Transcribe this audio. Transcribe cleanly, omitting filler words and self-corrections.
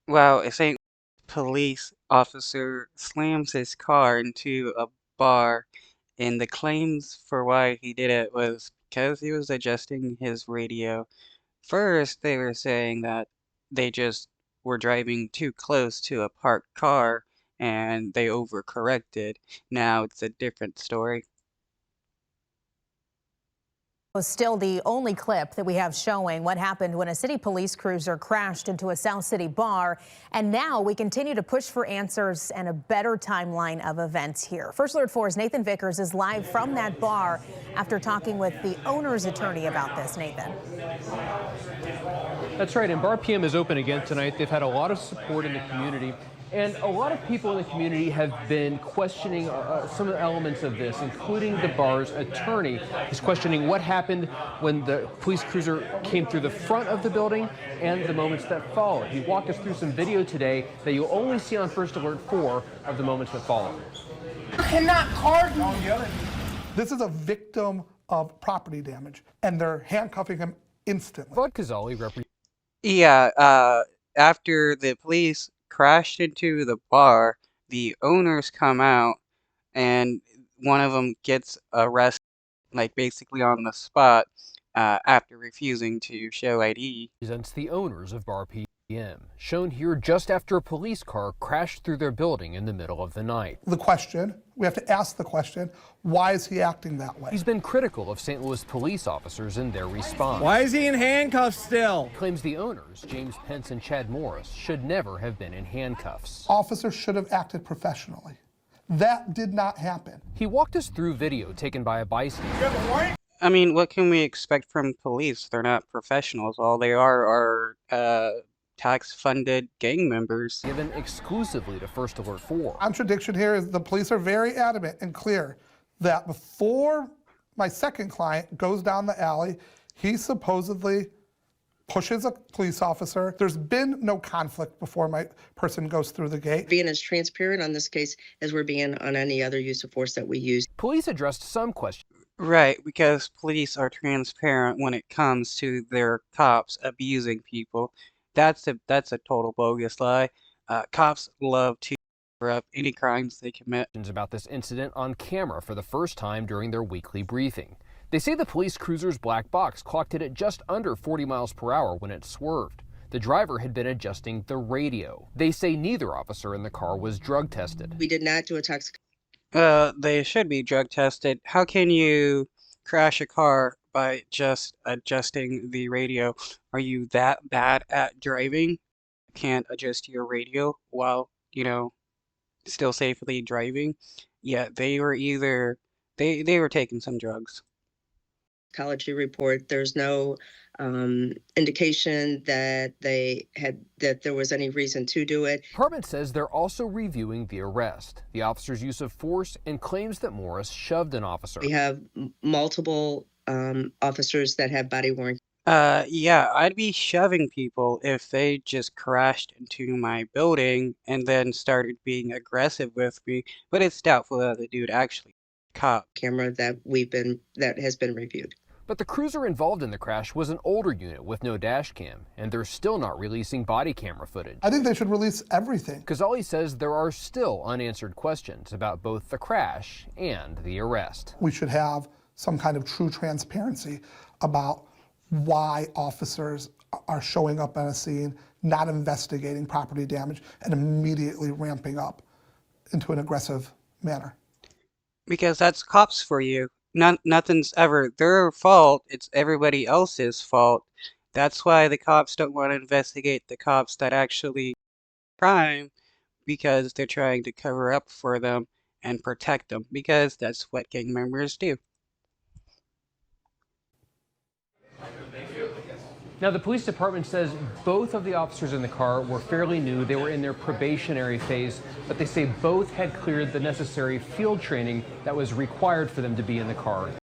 Well, a St. police officer slams his car into a bar, and the claims for why he did it was because he was adjusting his radio. First, they were saying that they just were driving too close to a parked car and they overcorrected. Now it's a different story. Was still the only clip that we have showing what happened when a city police cruiser crashed into a South City bar. And now we continue to push for answers and a better timeline of events here. First Alert 4's Nathan Vickers is live from that bar after talking with the owner's attorney about this. Nathan. That's right, and BarPM is open again tonight. They've had a lot of support in the community. And a lot of people in the community have been questioning some of the elements of this, including the bar's attorney. He's questioning what happened when the police cruiser came through the front of the building and the moments that followed. He walked us through some video today that you'll only see on First Alert 4 of the moments that followed. You cannot card me. This is a victim of property damage, and they're handcuffing him instantly. Vod Kazali represents. Yeah, after the police crashed into the bar, the owners come out and one of them gets arrested, like basically on the spot, after refusing to show ID. Presents the owners of BarPM, shown here just after a police car crashed through their building in the middle of the night. The question, we have to ask the question, why is he acting that way? He's been critical of St. Louis police officers in their response. Why is he in handcuffs still? He claims the owners, James Pence and Chad Morris, should never have been in handcuffs. Officers should have acted professionally. That did not happen. He walked us through video taken by a bystander. I mean, what can we expect from police? They're not professionals. All they are tax-funded gang members. Given exclusively to First Alert 4. Contradiction here is the police are very adamant and clear that before my second client goes down the alley, he supposedly pushes a police officer. There's been no conflict before my person goes through the gate. Being as transparent on this case as we're being on any other use of force that we use. Police addressed some questions. Right, because police are transparent when it comes to their cops abusing people. That's a total bogus lie. Cops love to cover up any crimes they commit. About this incident on camera for the first time during their weekly briefing. They say the police cruiser's black box clocked it at just under 40 miles per hour when it swerved. The driver had been adjusting the radio. They say neither officer in the car was drug tested. We did not do a toxic. They should be drug tested. How can you crash a car by just adjusting the radio? Are you that bad at driving? You can't adjust your radio while, still safely driving? Yeah, they were they were taking some drugs. Psychology report. There's no indication that there was any reason to do it. The department says they're also reviewing the arrest, the officer's use of force, and claims that Morris shoved an officer. We have multiple officers that have body-worn. Yeah, I'd be shoving people if they just crashed into my building and then started being aggressive with me, but it's doubtful that the dude actually cop. Camera that has been reviewed. But the cruiser involved in the crash was an older unit with no dash cam, and they're still not releasing body camera footage. I think they should release everything. Kazali says there are still unanswered questions about both the crash and the arrest. We should have some kind of true transparency about why officers are showing up on a scene, not investigating property damage, and immediately ramping up into an aggressive manner. Because that's cops for you. Nothing's ever their fault, it's everybody else's fault. That's why the cops don't want to investigate the cops that actually crime, because they're trying to cover up for them and protect them, because that's what gang members do. Now, the police department says both of the officers in the car were fairly new. They were in their probationary phase, but they say both had cleared the necessary field training that was required for them to be in the car.